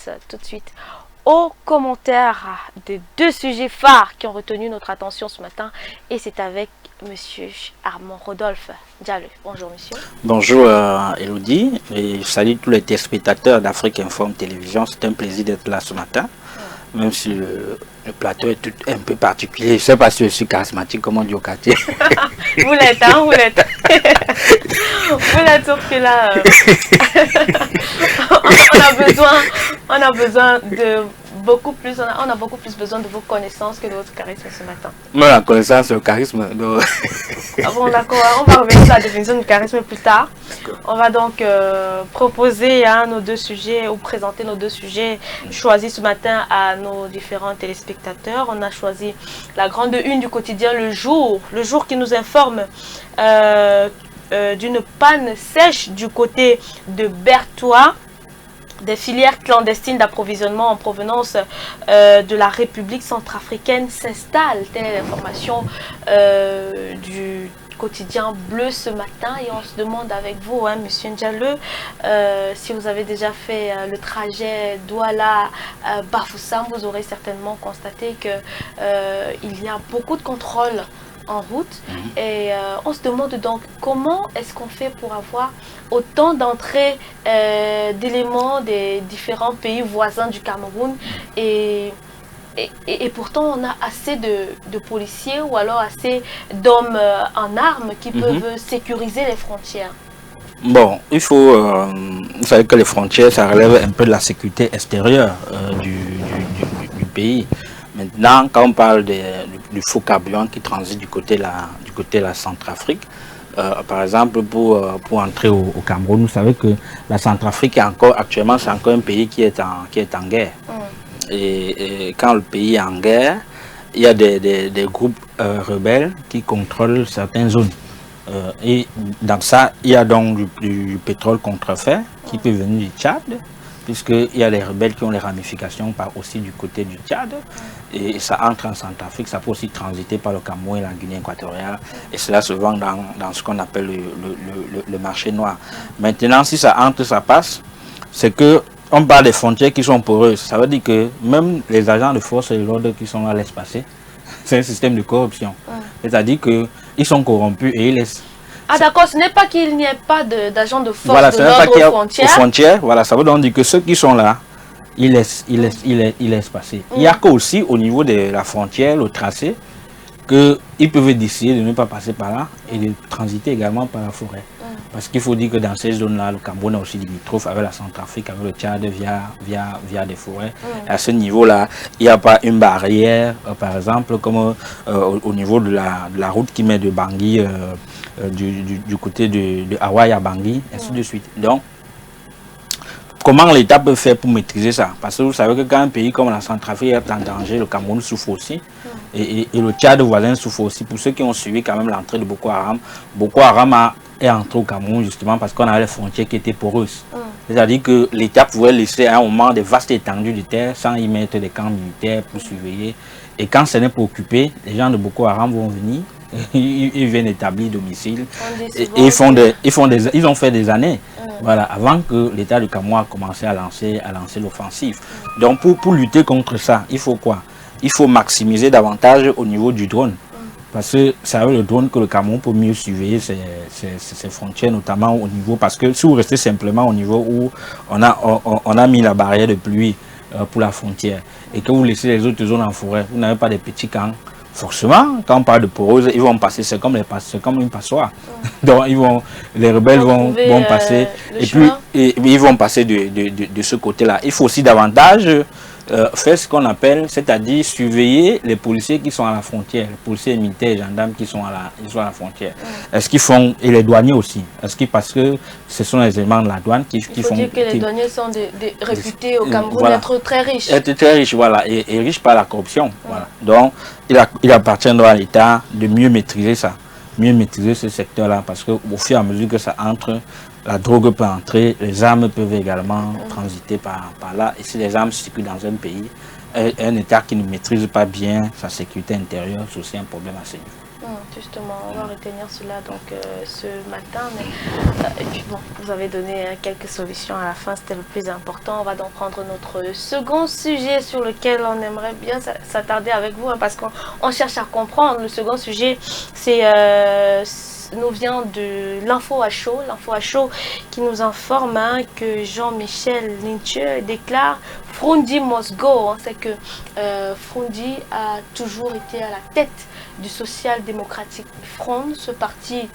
passe tout de suite aux commentaires des deux sujets phares qui ont retenu notre attention ce matin. Et c'est avec Monsieur Armand Rodolphe Diallo. Bonjour monsieur. Bonjour Elodie, et je salue tous les téléspectateurs d'Afrique Informe Télévision. C'est un plaisir d'être là ce matin, même si le plateau est un peu particulier. Je ne sais pas si je suis charismatique, comme on dit au quartier. Vous l'êtes, hein, vous l'êtes. Vous l'êtes, sauf que là, on a besoin de beaucoup plus, on a beaucoup plus besoin de vos connaissances que de votre charisme ce matin. Moi, la connaissance, le charisme. Ah bon, d'accord, on va revenir sur la définition du charisme plus tard. On va donc proposer nos deux sujets, ou présenter nos deux sujets choisis ce matin à nos différents téléspectateurs. On a choisi la grande une du quotidien Le Jour qui nous informe d'une panne sèche du côté de Bertois. Des filières clandestines d'approvisionnement en provenance de la République centrafricaine s'installent. Telle est l'information du quotidien Bleu ce matin. Et on se demande avec vous, monsieur Diallo, si vous avez déjà fait le trajet Douala-Bafoussam, vous aurez certainement constaté qu'il y a beaucoup de contrôles en route. Et on se demande donc comment est-ce qu'on fait pour avoir autant d'entrées d'éléments des différents pays voisins du Cameroun et pourtant on a assez de policiers ou alors assez d'hommes en armes qui peuvent sécuriser les frontières. Bon, il faut, vous savez que les frontières, ça relève un peu de la sécurité extérieure du pays. Maintenant, quand on parle du faux carburant qui transite du côté de la Centrafrique, par exemple, pour entrer au Cameroun, vous savez que la Centrafrique actuellement, c'est encore un pays qui est en guerre. Et quand le pays est en guerre, il y a des groupes rebelles qui contrôlent certaines zones. Et dans ça, il y a donc du pétrole contrefait qui peut venir du Tchad, puisqu'il y a les rebelles qui ont les ramifications aussi du côté du Tchad, et ça entre en Centrafrique, ça peut aussi transiter par le Cameroun et la Guinée équatoriale, et cela se vend dans ce qu'on appelle le marché noir. Maintenant, si ça entre, ça passe, c'est que on parle des frontières qui sont poreuses. Ça veut dire que même les agents de force et de l'ordre qui sont là laissent passer. C'est un système de corruption. C'est-à-dire qu'ils sont corrompus et ils laissent. Ah d'accord, ce n'est pas qu'il n'y ait pas d'agents de force voilà, de l'ordre aux frontières. Voilà, ça veut donc dire que ceux qui sont là, ils laissent passer. Il n'y a qu'aussi au niveau de la frontière, le tracé, qu'ils peuvent décider de ne pas passer par là et de transiter également par la forêt. Parce qu'il faut dire que dans ces zones-là, le Cameroun est aussi limitrophe avec la Centrafrique, avec le Tchad via des forêts. À ce niveau-là, il n'y a pas une barrière, par exemple, comme au niveau de la route qui met de Bangui, du côté de Hawaï à Bangui, ainsi de suite. Donc, comment l'État peut faire pour maîtriser ça? Parce que vous savez que quand un pays comme la Centrafrique est en danger, le Cameroun souffre aussi. Et le Tchad voisin souffre aussi. Pour ceux qui ont suivi quand même l'entrée de Boko Haram est entré au Cameroun justement parce qu'on avait les frontières qui étaient poreuses. C'est-à-dire que l'État pouvait laisser à un moment des vastes étendues de terre sans y mettre des camps militaires pour surveiller. Et quand ce n'est pas occupé, les gens de Boko Haram vont venir, ils viennent établir domicile. Et ils ont fait des années. Voilà, avant que l'État du Cameroun a commencé à lancer l'offensive. Donc pour lutter contre ça, il faut quoi? Il faut maximiser davantage au niveau du drone. Parce que c'est avec le drone que le Cameroun peut mieux surveiller ses frontières, notamment au niveau, parce que si vous restez simplement au niveau où on a mis la barrière de pluie pour la frontière et que vous laissez les autres zones en forêt, vous n'avez pas de petits camps. Forcément, quand on parle de poreuse, ils vont passer, c'est comme une passoire. Donc les rebelles vont passer et ils vont passer de ce côté-là. Il faut aussi davantage faire ce qu'on appelle, c'est-à-dire surveiller les policiers qui sont à la frontière, les policiers militaires et gendarmes qui sont à la frontière. Est-ce qu'ils font, et les douaniers aussi, parce que ce sont les éléments de la douane qui font... Il faut dire que les douaniers sont réputés au Cameroun d'être très riches. Être très riches, voilà, et riches par la corruption. Voilà. Donc, il appartiendra à l'État de mieux maîtriser ça, mieux maîtriser ce secteur-là, parce qu'au fur et à mesure que ça entre, la drogue peut entrer, les armes peuvent également transiter par là. Et si les armes circulent dans un pays, un État qui ne maîtrise pas bien sa sécurité intérieure, c'est aussi un problème à ce niveau. Justement, on va retenir cela donc ce matin. Mais, et puis bon, vous avez donné quelques solutions à la fin, c'était le plus important. On va donc prendre notre second sujet sur lequel on aimerait bien s'attarder avec vous, parce qu'on cherche à comprendre. Le second sujet, c'est nous vient de l'info à chaud. L'info à chaud qui nous informe que Jean-Michel Ninche déclare Frundi must go. On sait que Frundi a toujours été à la tête du social-démocratique Front, ce parti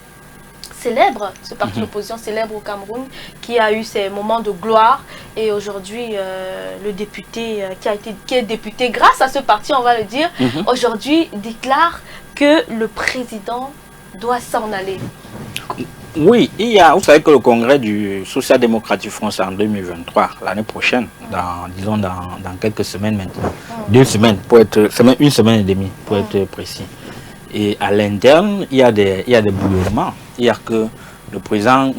célèbre, ce parti d'opposition célèbre au Cameroun, qui a eu ses moments de gloire. Et aujourd'hui, le député qui est député grâce à ce parti, on va le dire, aujourd'hui déclare que le président doit s'en aller. Oui, vous savez que le congrès du social-démocratique français en 2023, l'année prochaine, disons dans quelques semaines maintenant, 2 semaines, une semaine et demie pour être précis. Et à l'interne, il y a des bouillonnements. Il y a que le président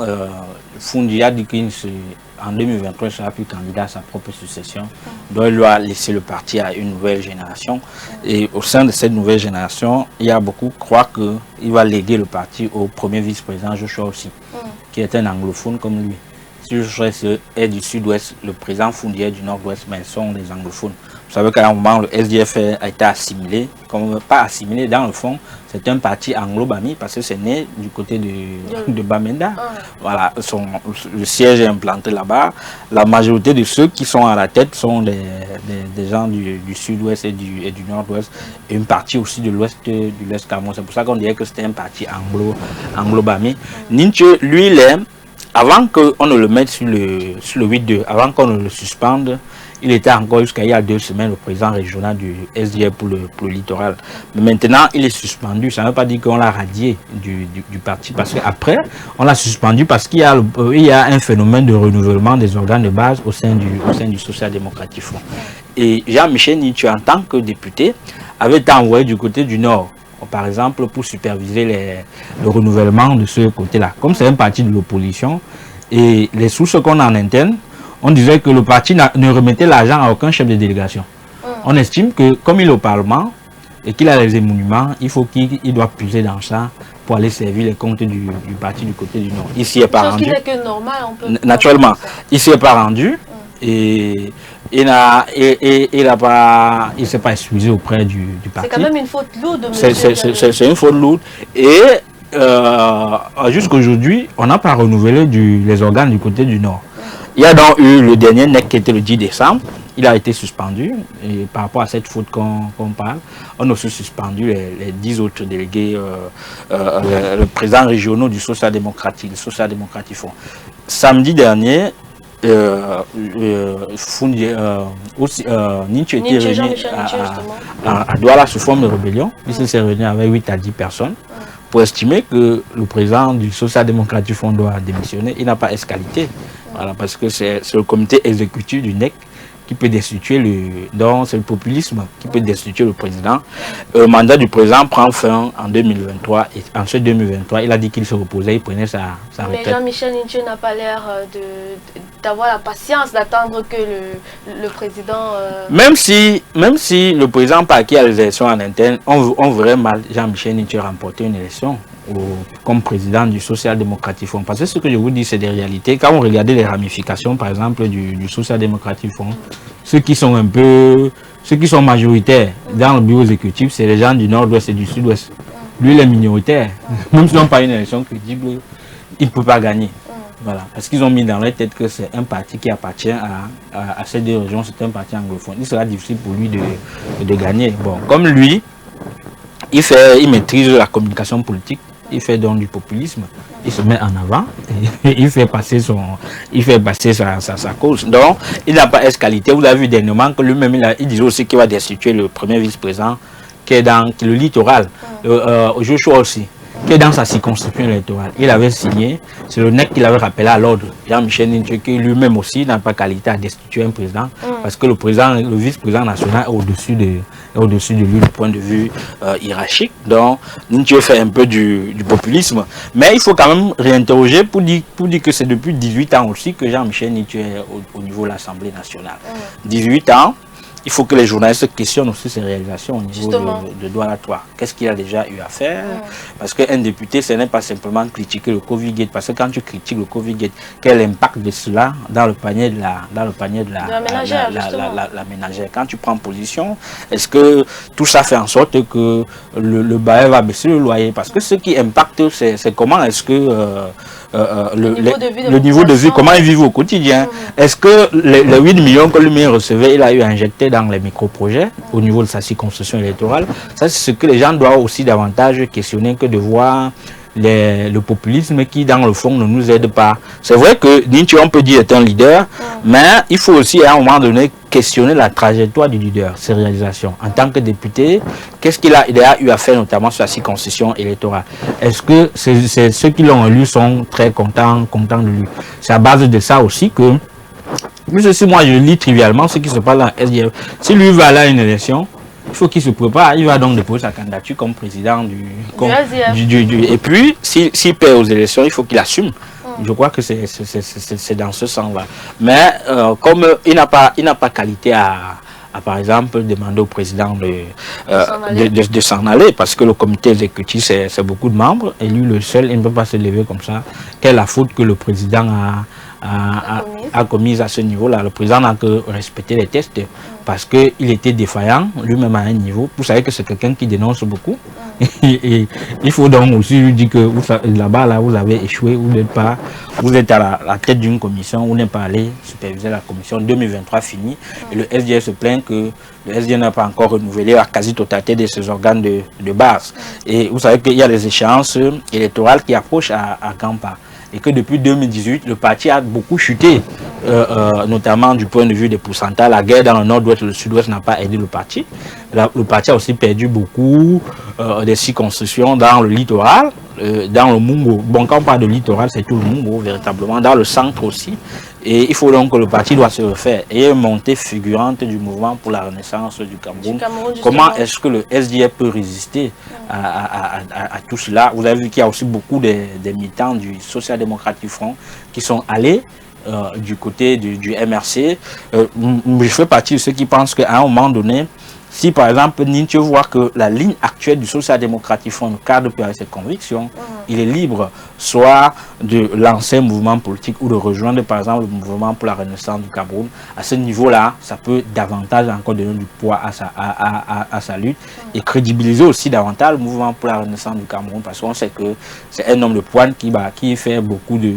Frundi a dit qu'en 2023, il ne sera plus candidat à sa propre succession. Donc il doit laisser le parti à une nouvelle génération. Et au sein de cette nouvelle génération, il y a beaucoup qui croient qu'il va léguer le parti au premier vice-président Joshua aussi, qui est un anglophone comme lui. Si Joshua est du sud-ouest, le président Frundi est du nord-ouest, mais ils sont des anglophones. Vous savez qu'à un moment, le SDF a été assimilé, pas assimilé dans le fond, c'est un parti anglo-bami parce que c'est né du côté de Bamenda. Voilà, le siège est implanté là-bas. La majorité de ceux qui sont à la tête sont des gens du sud-ouest et du nord-ouest, et une partie aussi de l'ouest Cameroun. C'est pour ça qu'on dirait que c'était un parti anglo-bami. Ninche, lui, il est, avant qu'on ne le mette sur le 8-2, avant qu'on ne le suspende, il était encore jusqu'à il y a 2 semaines le président régional du SDF pour le littoral. Mais maintenant, il est suspendu. Ça ne veut pas dire qu'on l'a radié du parti. Parce qu'après, on l'a suspendu parce qu'il y a un phénomène de renouvellement des organes de base au sein du social-démocratique Front. Et Jean-Michel Ninche, en tant que député, avait été envoyé du côté du Nord, par exemple, pour superviser le renouvellement de ce côté-là. Comme c'est un parti de l'opposition, et les sources qu'on a en interne, on disait que le parti ne remettait l'argent à aucun chef de délégation. On estime que comme il est au Parlement et qu'il a les émoluments, il faut qu'il doit puiser dans ça pour aller servir les comptes du parti du côté du Nord. Ici n'est pas rendu. Chose qui n'est que normal, on peut naturellement, ici n'est pas rendu et il ne s'est pas excusé auprès du parti. C'est quand même une faute lourde. C'est une faute lourde. Et jusqu'aujourd'hui, on n'a pas renouvelé les organes du côté du Nord. Il y a donc eu le dernier NEC qui était le 10 décembre. Il a été suspendu. Et par rapport à cette faute qu'on parle, on a aussi suspendu les 10 autres délégués, le président régional du social-démocratique, le social-démocratique Front. Samedi dernier, Ninche était réuni à Douala sous forme de rébellion. Il s'est réuni avec 8 à 10 personnes pour estimer que le président du social-démocratique Front doit démissionner. Il n'a pas escalité. Voilà, parce que c'est le comité exécutif du NEC qui peut destituer donc c'est le populisme qui peut destituer le président. Le mandat du président prend fin en 2023 et en ce 2023, il a dit qu'il se reposait, il prenait sa retraite. Mais Jean-Michel Ninche n'a pas l'air d'avoir la patience d'attendre que le président... Même si le président par qui a les élections en interne, on verrait mal Jean-Michel Ninche remporter une élection comme président du social-démocratique Front. Parce que ce que je vous dis, c'est des réalités. Quand on regardait les ramifications, par exemple, du social-démocratique Front, ceux qui sont majoritaires dans le bureau exécutif, c'est les gens du nord-ouest et du sud-ouest. Lui, il est minoritaire. Même s'ils n'ont pas une élection crédible, il ne peut pas gagner. Voilà. Parce qu'ils ont mis dans leur tête que c'est un parti qui appartient à ces 2 régions, c'est un parti anglophone. Il sera difficile pour lui de gagner. Bon, comme lui, il maîtrise la communication politique. Il fait donc du populisme, il se met en avant, et il fait passer sa cause. Donc, il n'a pas escalité. Vous avez vu dernièrement que lui-même, il disait aussi qu'il va destituer le premier vice-président, qui est le littoral, Joshua aussi, qui est dans sa circonscription électorale. Il avait signé, c'est le NEC qui l'avait rappelé à l'ordre. Jean-Michel Ninche, qui lui-même aussi n'a pas qualité à destituer un président, parce que le vice-président national est au-dessus de lui du point de vue hiérarchique. Donc, Ninche fait un peu du populisme. Mais il faut quand même réinterroger pour dire que c'est depuis 18 ans aussi que Jean-Michel Ninche est au niveau de l'Assemblée nationale. 18 ans. il faut que les journalistes questionnent aussi ses réalisations au niveau de Douala 3. Qu'est-ce qu'il a déjà eu à faire? Parce qu'un député, ce n'est pas simplement critiquer le Covid-Gate. Parce que quand tu critiques le Covid-Gate, quel impact de cela dans le panier de la ménagère? Quand tu prends position, est-ce que tout ça fait en sorte que le bailleur va baisser le loyer? Parce que ce qui impacte, c'est comment est-ce que le niveau de vie, comment ils vivent au quotidien. Est-ce que les 8 millions que lui recevait, il a eu injecté dans les micro-projets au niveau de sa circonscription électorale? Ça, c'est ce que les gens doivent aussi davantage questionner que de voir le populisme qui, dans le fond, ne nous aide pas. C'est vrai que Ninti, on peut dire, est un leader, mais il faut aussi, à un moment donné, questionner la trajectoire du leader, ses réalisations. En tant que député, qu'est-ce qu'il a eu à faire, notamment sur la circonscription électorale? Est-ce que ceux qui l'ont élu sont très contents de lui? C'est à base de ça aussi que, même si moi je lis trivialement ce qui se passe dans SDF, si lui va aller à une élection, il faut qu'il se prépare, il va donc déposer sa candidature comme président et puis, s'il perd aux élections, il faut qu'il assume. Je crois que c'est dans ce sens-là. Mais comme il n'a pas qualité à par exemple, demander au président de s'en aller, parce que le comité exécutif, c'est beaucoup de membres, et lui, le seul, il ne peut pas se lever comme ça. Quelle est la faute que le président a commise à ce niveau-là? Le président n'a que respecté les tests, parce qu'il était défaillant, lui-même à un niveau. Vous savez que c'est quelqu'un qui dénonce beaucoup. Et il faut donc aussi lui dire que là-bas, là, vous avez échoué, vous êtes à la tête d'une commission, vous n'êtes pas allé superviser la commission 2023 finie. Et le SDF se plaint que le SDF n'a pas encore renouvelé la quasi-totalité de ses organes de base. Et vous savez qu'il y a des échéances électorales qui approchent à grands pas. Et que depuis 2018, le parti a beaucoup chuté, notamment du point de vue des pourcentages. La guerre dans le nord-ouest et le sud-ouest n'a pas aidé le parti. Le parti a aussi perdu beaucoup des circonscriptions dans le littoral, dans le Mungo. Bon, quand on parle de littoral, c'est tout le Mungo, véritablement, dans le centre aussi. Et il faut donc que le parti doit se refaire. Et une montée figurante du mouvement pour la renaissance du Cameroun. Comment est-ce que le SDF peut résister à tout cela? Vous avez vu qu'il y a aussi beaucoup des militants du Social-Démocratique Front qui sont allés du côté du MRC. Je fais partie de ceux qui pensent qu'à un moment donné, si par exemple Ninti voit que la ligne actuelle du Social-Démocratique Front ne cadre pas avec ses convictions, il est libre soit de lancer un mouvement politique ou de rejoindre par exemple le mouvement pour la renaissance du Cameroun. À ce niveau-là, ça peut davantage encore donner du poids à sa lutte et crédibiliser aussi davantage le mouvement pour la renaissance du Cameroun, parce qu'on sait que c'est un homme de pointe qui fait beaucoup de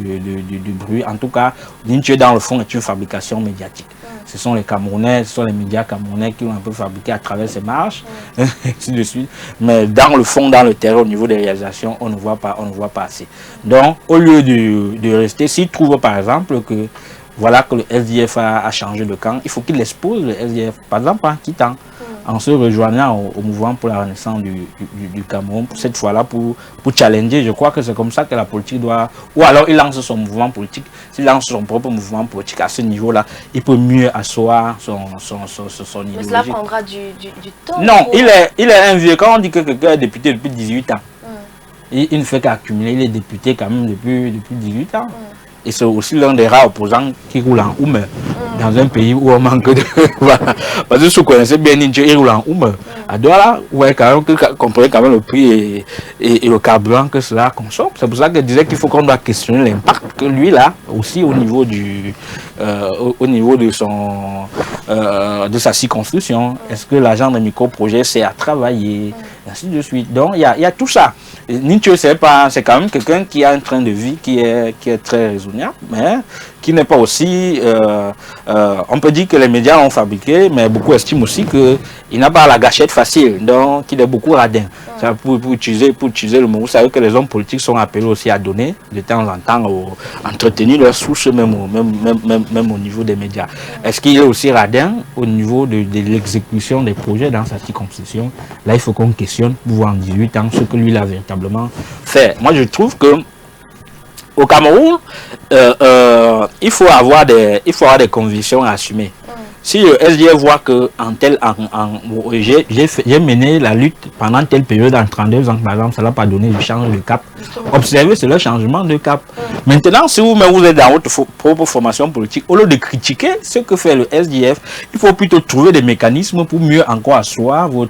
bruit. En tout cas, Ninti dans le fond est une fabrication médiatique. Ce sont les Camerounais, ce sont les médias camerounais qui ont un peu fabriqué à travers ces marches, ainsi de suite. Mais dans le fond, dans le terrain, au niveau des réalisations, on ne voit pas assez. Donc, au lieu de rester, s'il trouve par exemple que voilà que le SDF a changé de camp, il faut qu'il expose le SDF, par exemple en quittant, en se rejoignant au mouvement pour la renaissance du Cameroun, cette fois-là pour challenger. Je crois que c'est comme ça que la politique doit... Ou alors il lance son mouvement politique. S'il lance son propre mouvement politique à ce niveau-là, il peut mieux asseoir son idéologie. Mais cela prendra du temps. Non, il est un vieux. Quand on dit que quelqu'un est député depuis 18 ans, il ne fait qu'accumuler. Il est député quand même depuis 18 ans. Et c'est aussi l'un des rares opposants qui roule en Oume dans un pays où on manque de... Voilà. Parce que si vous connaissez bien Ninja, il roule en Oume. À Douala, ouais, quand même, comprenez quand même le prix et le carburant que cela consomme. C'est pour ça que je disais qu'il faut qu'on doit questionner l'impact que lui, là, aussi au niveau de sa circonscription. Est-ce que l'agent de micro-projet sait à travailler, et ainsi de suite. Donc, il y a tout ça. Ninja, c'est quand même quelqu'un qui a un train de vie qui est très raisonnable, mais qui n'est pas aussi... on peut dire que les médias l'ont fabriqué, mais beaucoup estiment aussi qu'il n'a pas la gâchette facile, donc il est beaucoup radin. Ça, pour utiliser le mot, vous savez que les hommes politiques sont appelés aussi à donner de temps en temps, entretenir leurs sources, même au niveau des médias. Est-ce qu'il est aussi radin au niveau de l'exécution des projets dans sa circonscription? Là, il faut qu'on questionne pour voir en 18 ans ce que lui a véritablement fait. Moi, je trouve que au Cameroun, il faut avoir des convictions à assumer. Si le SDF voit que j'ai mené la lutte pendant telle période en 32 ans, par exemple, ça n'a pas donné, je change de cap. Observez, c'est le changement de cap. Maintenant, si vous êtes dans votre propre formation politique, au lieu de critiquer ce que fait le SDF, il faut plutôt trouver des mécanismes pour mieux encore asseoir pour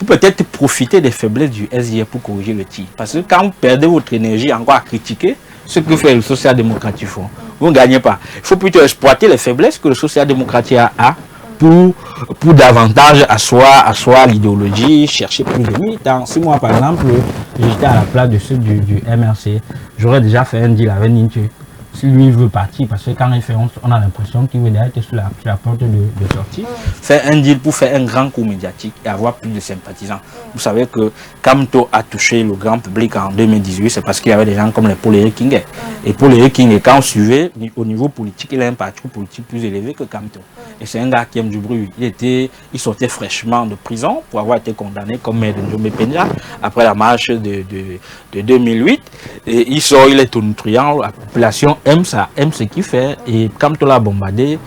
peut-être profiter des faiblesses du SDF pour corriger le tir. Parce que quand vous perdez votre énergie encore à critiquer ce que fait le social-démocratique, vous ne gagnez pas. Il faut plutôt exploiter les faiblesses que le social-démocratique a pour davantage asseoir l'idéologie, chercher plus de militants. Si moi, par exemple, j'étais à la place de ceux du MRC, j'aurais déjà fait un deal avec Ninché. Si lui veut partir, parce que quand il fait, on a l'impression qu'il veut être sur la porte de sortie, faire un deal pour faire un grand coup médiatique et avoir plus de sympathisants. Vous savez que Kamto a touché le grand public en 2018, c'est parce qu'il y avait des gens comme les Paul King. Et Paul King, quand on suivait, au niveau politique, il a un parti politique plus élevé que Kamto. Et c'est un gars qui aime du bruit. Il sortait fraîchement de prison pour avoir été condamné comme maire de Njombe Penja après la marche de 2008. Et il sort, il est tonitruant, la population aime ça, aime ce qu'il fait. Et Kamto l'a bombardé,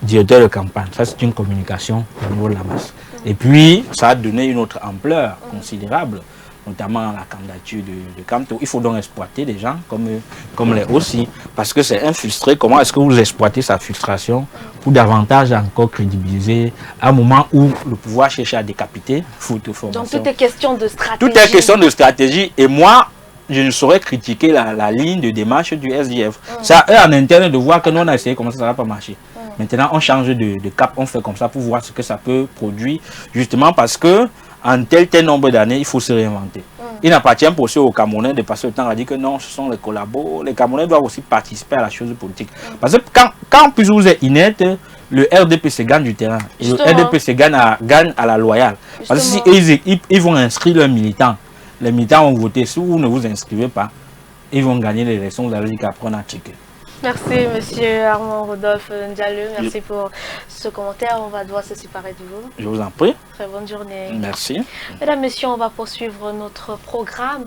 directeur de campagne. Ça, c'est une communication au niveau de la masse. Et puis, ça a donné une autre ampleur considérable, notamment la candidature de Kamto. Il faut donc exploiter des gens comme les aussi, parce que c'est un frustré. Comment est-ce que vous exploitez sa frustration pour davantage encore crédibiliser à un moment où le pouvoir cherche à décapiter faute de formation. Donc tout est question de stratégie. Tout est question de stratégie. Et moi, je ne saurais critiquer la ligne de démarche du SDF. C'est à eux en interne de voir que nous on a essayé comme ça ne va pas marcher. Maintenant, on change de cap, on fait comme ça pour voir ce que ça peut produire, justement parce que en tel nombre d'années, il faut se réinventer. Il n'appartient pas aussi aux Camerounais de passer le temps à dire que non, ce sont les collabos. Les Camerounais doivent aussi participer à la chose politique. Parce que quand plus vous êtes inerte, le RDPC gagne du terrain. Et le RDPC gagne à la loyale. Parce que si ils vont inscrire leurs militants, les militants vont voter. Si vous ne vous inscrivez pas, ils vont gagner les élections. Vous allez dire qu'après on a checké. Merci, monsieur Armand Rodolphe Ndialeu. Merci pour ce commentaire. On va devoir se séparer de vous. Je vous en prie. Très bonne journée. Merci. Mesdames, messieurs, on va poursuivre notre programme.